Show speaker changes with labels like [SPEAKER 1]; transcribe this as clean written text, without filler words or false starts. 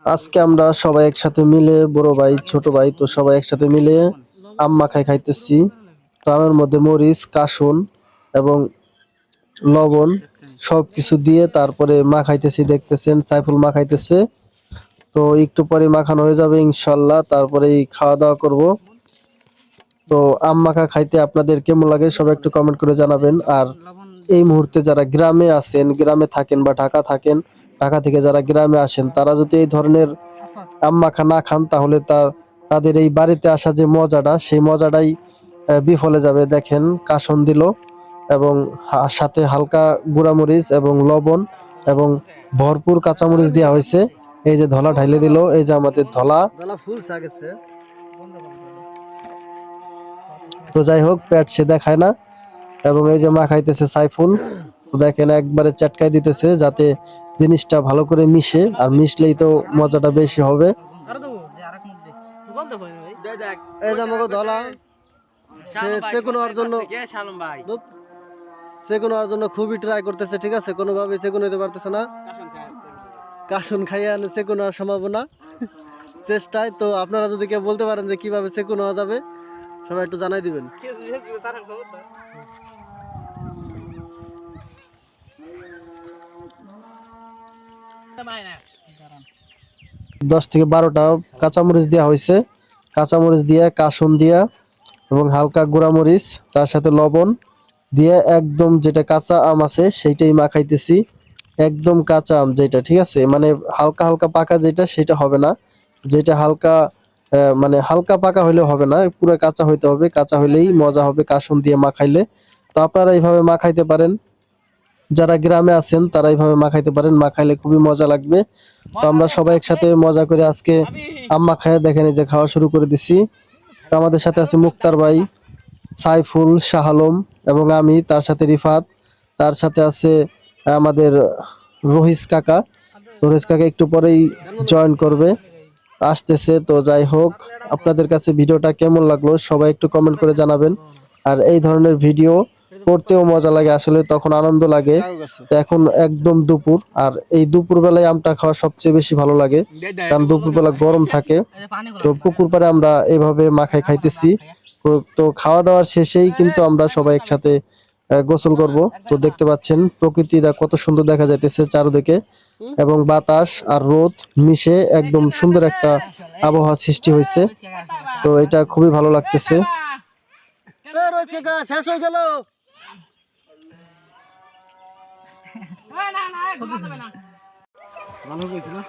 [SPEAKER 1] আজকে আমরা সবাই একসাথে মিলে বড় ভাই ছোট ভাই তো সবাই একসাথে মিলে আম মাখাই খাইতেছি। তো আমের মধ্যে মরিচ কাসুন এবং লবণ সবকিছু দিয়ে তারপরে মাখাইতেছি, দেখতেছেন সাইফুল মাখাইতেছে। তো একটু পরে মাখানো হয়ে যাবে ইনশাল্লাহ, তারপরেই খাওয়া দাওয়া করব। তো আম মাখা খাইতে আপনাদের কেমন লাগে সবাই একটু কমেন্ট করে জানাবেন। আর এই মুহূর্তে যারা গ্রামে আছেন, গ্রামে থাকেন বা ঢাকা থাকেন, ঢাকা থেকে যারা গ্রামে আসেন, তারা যদি এই ধরনের আম মাখা না খান তাহলে তাদের এই বাড়িতে আসা যে মজাটা, সেই মজাটাই বিফলে যাবে। দেখেন কাসন দিল এবং সাথে হালকা গুঁড়ামরিচ এবং লবণ এবং ভরপুর কাঁচামরিচ দেওয়া হয়েছে। এই যে ধলা ঢাইলে দিল, এই যে আমাদের ধলা ফুল গেছে। তো যাই হোক, পেট সে দেখায় না। এবং এই যে মাখাইতেছে সাইফুল, তো দেখেন একবারে চটকাই দিতেছে যাতে জিনিসটা ভালো করে মিশে, আর মিশলেই তো মজাটা বেশি হবে। এই যে আমাকে ধলা সেগুন হওয়ার জন্য খুবই ট্রাই করতেছে, ঠিক আছে, কোনোভাবে সেগুন হইতে পারতেছে না। কাসুন খাইয়া সেগুন হওয়ার সম্ভাবনা চেষ্টায়। তো আপনারা যদি কেউ বলতে পারেন যে কিভাবে সেগুন হওয়া যাবে, সবাই একটু জানাই দিবেন। 10 থেকে 12টা কাঁচামরিচ দেওয়া হয়েছে। কাঁচামরিচ দিয়ে কাসুন দিয়া এবং হালকা গুঁড়ামরিচ, তার সাথে লবণ দিয়ে একদম যেটা কাঁচা আম আছে সেইটাই মাখাইতেছি। একদম কাঁচা আম যেটা, ঠিক আছে, মানে হালকা হালকা পাকা যেটা, সেটা হবে না। যেটা হালকা মানে হালকা পাকা হইলেও হবে না, পুরো কাঁচা হইতে হবে। কাঁচা হইলেই মজা হবে কাসুন দিয়ে মাখাইলে। তো আপনারা এইভাবে মাখাইতে পারেন, যারা গ্রামে আছেন তারা এইভাবে মাখাইতে পারেন, মাখাইলে খুবই মজা লাগবে। তো আমরা সবাই একসাথে মজা করে আজকে আম মাখায় দেখেন এই যে খাওয়া শুরু করে দিছি। তো আমাদের সাথে আছে মুক্তার ভাই, সাইফুল, শাহ আলম এবং আমি, তার সাথে রিফাত, তার সাথে আছে আমাদের রহিস কাকা। তো রহিস কাকা একটু পরেই জয়েন করবে, আসতেছে। তো যাই হোক, আপনাদের কাছে ভিডিওটা কেমন লাগলো সবাই একটু কমেন্ট করে জানাবেন। আর এই ধরনের ভিডিও করতেও মজা লাগে, আসলে তখন আনন্দ লাগে। তো এখন একদম দুপুর, আর এই দুপুর বেলায় আমটা খাওয়া সবচেয়ে বেশি ভালো লাগে, কারণ দুপুর বেলা গরম থাকে। তো পুকুর পাড়ে আমরা এভাবে মাখাই খাইতেছি। তো খাওয়া দাওয়ার শেষেই কিন্তু আমরা সবাই একসাথে গোসল করব। তো দেখতে পাচ্ছেন প্রকৃতিটা কত সুন্দর দেখা যাইতেছে চারদিকে, এবং বাতাস আর রোদ মিশে একদম সুন্দর একটা আবহাওয়া সৃষ্টি হয়েছে। তো এটা খুবই ভালো লাগতেছে। শেষ হয়ে গেল। ভালো হয়েছে না?